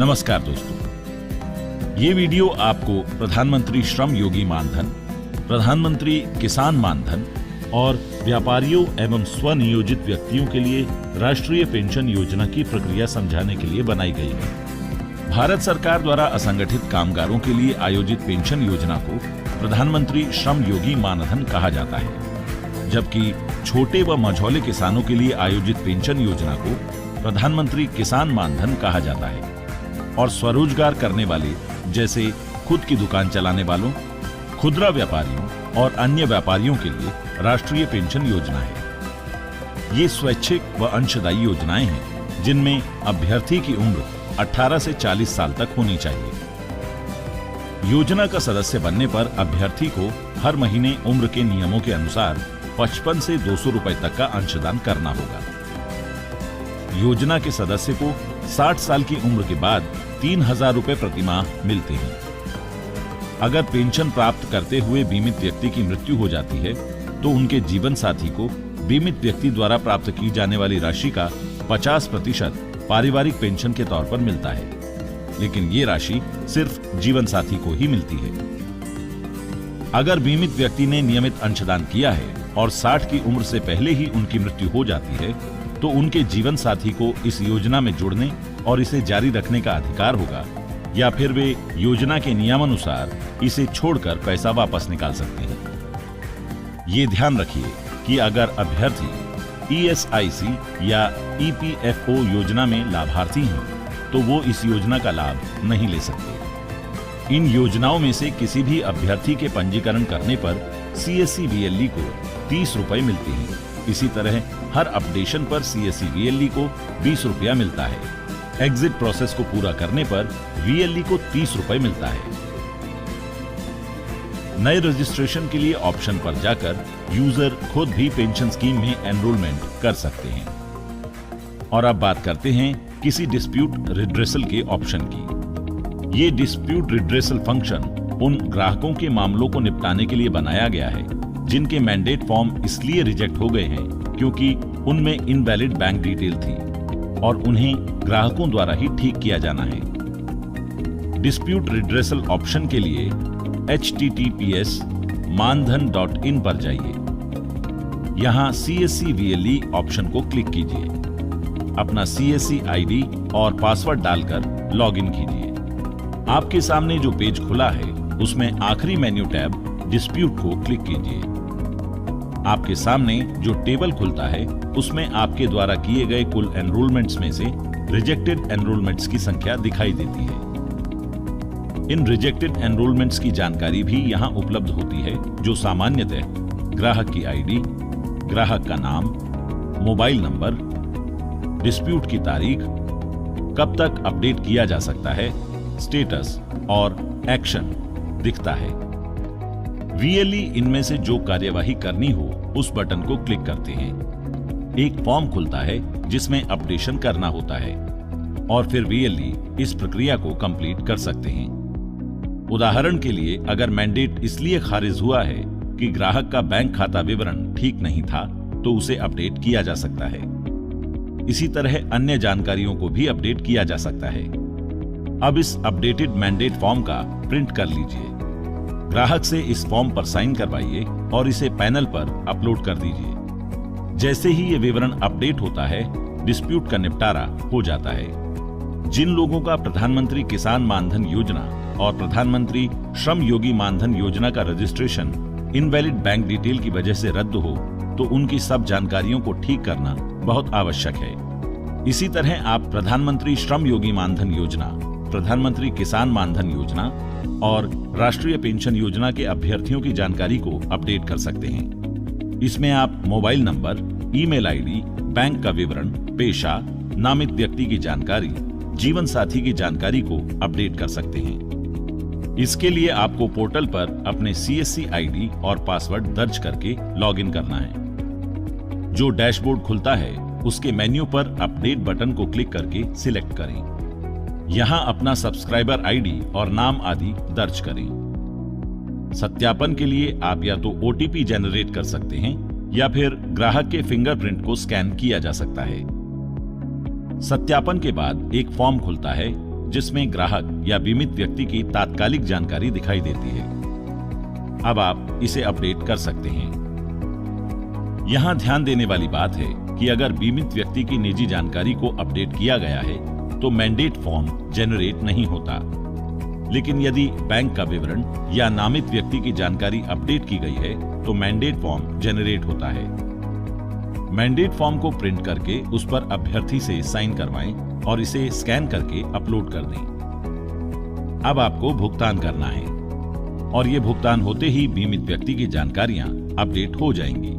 नमस्कार दोस्तों, ये वीडियो आपको प्रधानमंत्री श्रम योगी मानधन, प्रधानमंत्री किसान मानधन और व्यापारियों एवं स्वनियोजित व्यक्तियों के लिए राष्ट्रीय पेंशन योजना की प्रक्रिया समझाने के लिए बनाई गई है। भारत सरकार द्वारा असंगठित कामगारों के लिए आयोजित पेंशन योजना को प्रधानमंत्री श्रम योगी मानधन कहा जाता है, जबकि छोटे व मझौले किसानों के लिए आयोजित पेंशन योजना को प्रधानमंत्री किसान मानधन कहा जाता है और स्वरोजगार करने वाले जैसे खुद की दुकान चलाने वालों, खुदरा व्यापारियों और अन्य व्यापारियों के लिए राष्ट्रीय पेंशन योजना है। ये स्वैच्छिक व अंशदायी योजनाएं हैं जिनमें अभ्यर्थी की उम्र 18 से 40 साल तक होनी चाहिए। योजना का सदस्य बनने पर अभ्यर्थी को हर महीने उम्र के नियमों के अनुसार 55 से 200 रुपए तक का अंशदान करना होगा। योजना के सदस्य को 60 साल की उम्र के बाद 3000 रुपए प्रति माह मिलते हैं। अगर पेंशन प्राप्त करते हुए बीमित व्यक्ति की मृत्यु हो जाती है तो उनके जीवन साथी को बीमित व्यक्ति द्वारा प्राप्त की जाने वाली राशि का 50% पारिवारिक पेंशन के तौर पर मिलता है, लेकिन ये राशि सिर्फ जीवन साथी को ही मिलती है। अगर बीमित व्यक्ति ने नियमित अंशदान किया है और 60 की उम्र से पहले ही उनकी मृत्यु हो जाती है तो उनके जीवन साथी को इस योजना में जुड़ने और इसे जारी रखने का अधिकार होगा, या फिर वे योजना के नियमानुसार इसे छोड़कर पैसा वापस निकाल सकते हैं। ये ध्यान रखिए कि अगर अभ्यर्थी ESIC या EPFO योजना में लाभार्थी हैं तो वो इस योजना का लाभ नहीं ले सकते। इन योजनाओं में से किसी भी अभ्यर्थी के पंजीकरण करने पर CSC VLE को 30 रुपए मिलते हैं। इसी तरह हर अपडेशन पर CSC VLE को 20 रुपया मिलता है। एग्जिट प्रोसेस को पूरा करने पर VLE को 30 रुपए मिलता है। नए रजिस्ट्रेशन के लिए ऑप्शन पर जाकर यूजर खुद भी पेंशन स्कीम में एनरोलमेंट कर सकते हैं। और अब बात करते हैं किसी डिस्प्यूट रिड्रेसल के ऑप्शन की। ये डिस्प्यूट रिड्रेसल फंक्शन उन ग्राहकों के मामलों को निपटाने के लिए बनाया गया है जिनके मैंडेट फॉर्म इसलिए रिजेक्ट हो गए हैं क्योंकि उनमें इनवैलिड बैंक डिटेल थी और उन्हें ग्राहकों द्वारा ही ठीक किया जाना है। डिस्प्यूट रिड्रेसल ऑप्शन के लिए https mandhan.in पर जाइए। यहां CSC VLE ऑप्शन को क्लिक कीजिए। अपना CSC ID और पासवर्ड डालकर लॉगिन कीजिए। आपके सामने जो पेज खुला है उसमें आखिरी मेन्यू टैब डिस्प्यूट को क्लिक कीजिए। आपके सामने जो टेबल खुलता है उसमें आपके द्वारा किए गए कुल एनरोलमेंट्स में से रिजेक्टेड एनरोलमेंट्स की संख्या दिखाई देती है। इन रिजेक्टेड एनरोलमेंट्स की जानकारी भी यहां उपलब्ध होती है, जो सामान्यतः ग्राहक की ID, ग्राहक का नाम, मोबाइल नंबर, डिस्प्यूट की तारीख, कब तक अपडेट किया जा सकता है, स्टेटस और एक्शन दिखता है। VLE इनमें से जो कार्यवाही करनी हो उस बटन को क्लिक करते हैं। एक फॉर्म खुलता है जिसमें अपडेशन करना होता है और फिर VLE इस प्रक्रिया को कंप्लीट कर सकते हैं। उदाहरण के लिए, अगर मैंडेट इसलिए खारिज हुआ है कि ग्राहक का बैंक खाता विवरण ठीक नहीं था तो उसे अपडेट किया जा सकता है। इसी तरह अन्य जानकारियों को भी अपडेट किया जा सकता है। अब इस अपडेटेड मैंडेट फॉर्म का प्रिंट कर लीजिए। ग्राहक से इस फॉर्म पर साइन करवाइए और इसे पैनल पर अपलोड कर दीजिए। जैसे ही ये विवरण अपडेट होता है, डिस्प्यूट का निपटारा हो जाता है। जिन लोगों का प्रधानमंत्री किसान मानधन योजना और प्रधानमंत्री श्रम योगी मानधन योजना का रजिस्ट्रेशन इनवैलिड बैंक डिटेल की वजह से रद्द हो तो उनकी सब जानकारियों को ठीक करना बहुत आवश्यक है। इसी तरह आप प्रधानमंत्री श्रम योगी मानधन योजना, प्रधानमंत्री किसान मानधन योजना और राष्ट्रीय पेंशन योजना के अभ्यर्थियों की जानकारी को अपडेट कर सकते हैं। इसमें आप mobile number, email ID, bank का विवरण, पेशा, नामित व्यक्ति की जानकारी, जीवन साथी की जानकारी को अपडेट कर सकते हैं। इसके लिए आपको पोर्टल पर अपने CSC ID और पासवर्ड दर्ज करके लॉगिन करना है। जो डैशबोर्ड खुलता है उसके मेन्यू पर अपडेट बटन को क्लिक करके सिलेक्ट करें। यहां अपना सब्सक्राइबर ID और नाम आदि दर्ज करें। सत्यापन के लिए आप या तो OTP जनरेट कर सकते हैं या फिर ग्राहक के फिंगरप्रिंट को स्कैन किया जा सकता है। सत्यापन के बाद एक फॉर्म खुलता है जिसमें ग्राहक या बीमित व्यक्ति की तात्कालिक जानकारी दिखाई देती है। अब आप इसे अपडेट कर सकते हैं। यहां ध्यान देने वाली बात है कि अगर बीमित व्यक्ति की निजी जानकारी को अपडेट किया गया है तो मैंडेट फॉर्म जेनरेट नहीं होता, लेकिन यदि बैंक का विवरण या नामित व्यक्ति की जानकारी अपडेट की गई है तो मैंडेट फॉर्म जेनरेट होता है। मैंडेट फॉर्म को प्रिंट करके उस पर अभ्यर्थी से साइन करवाएं और इसे स्कैन करके अपलोड कर दें। अब आपको भुगतान करना है और ये भुगतान होते ही बीमित व्यक्ति की जानकारियां अपडेट हो जाएंगी।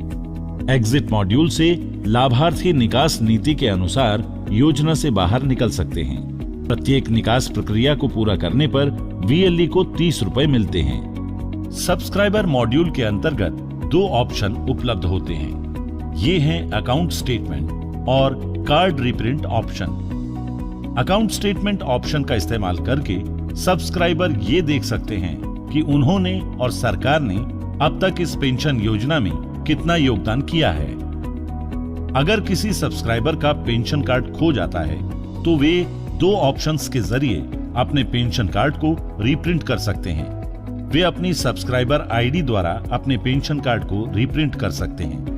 एग्जिट मॉड्यूल से लाभार्थी निकास नीति के अनुसार योजना से बाहर निकल सकते हैं। प्रत्येक निकास प्रक्रिया को पूरा करने पर VLE को 30 रुपए मिलते हैं। सब्सक्राइबर मॉड्यूल के अंतर्गत 2 ऑप्शन उपलब्ध होते हैं। ये हैं अकाउंट स्टेटमेंट और card reprint option. Account statement option का इस्तेमाल करके सब्सक्राइबर ये देख सकते हैं कि उन्होंने और सरकार ने अब तक इस पेंशन योजना में कितना योगदान किया है। अगर किसी सब्सक्राइबर का पेंशन कार्ड खो जाता है तो वे 2 ऑप्शंस के जरिए अपने पेंशन कार्ड को रीप्रिंट कर सकते हैं। वे अपनी सब्सक्राइबर आईडी द्वारा अपने पेंशन कार्ड को रीप्रिंट कर सकते हैं।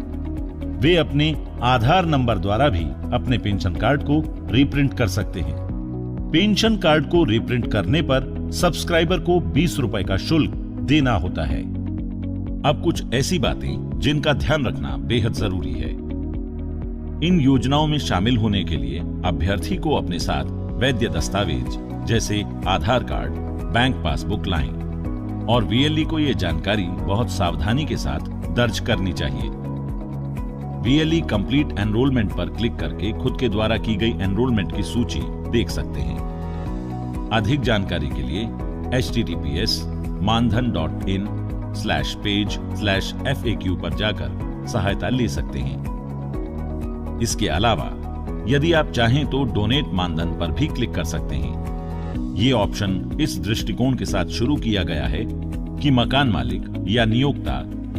वे अपने आधार नंबर द्वारा भी अपने पेंशन कार्ड को रीप्रिंट कर सकते हैं। पेंशन कार्ड को रीप्रिंट करने पर सब्सक्राइबर को 20 रुपए का शुल्क देना होता है। अब कुछ ऐसी बातें जिनका ध्यान रखना बेहद जरूरी है। इन योजनाओं में शामिल होने के लिए अभ्यर्थी को अपने साथ वैध दस्तावेज जैसे आधार कार्ड, बैंक पासबुक लाएं और VLE को यह जानकारी बहुत सावधानी के साथ दर्ज करनी चाहिए। VLE कंप्लीट एनरोलमेंट पर क्लिक करके खुद के द्वारा की गई एनरोलमेंट की सूची देख सकते हैं। अधिक जानकारी के लिए https://mandhan.in/page/FAQ पर जाकर सहायता ले सकते हैं। इसके अलावा यदि आप चाहें तो डोनेट मानधन पर भी क्लिक कर सकते हैं। ये ऑप्शन इस दृष्टिकोण के साथ शुरू किया गया है कि मकान मालिक या नियोक्ता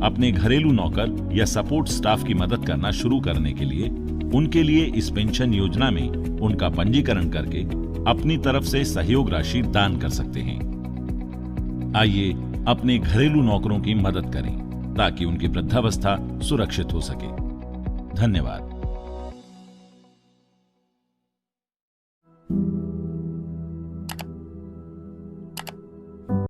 अपने घरेलू नौकर या सपोर्ट स्टाफ की मदद करना शुरू करने के लिए उनके लिए इस पेंशन योजना में उनका पंजीकरण करके अपनी तरफ से सहयोग राशि दान कर सकते हैं। आइए अपने घरेलू नौकरों की मदद करें ताकि उनकी वृद्धावस्था सुरक्षित हो सके। धन्यवाद।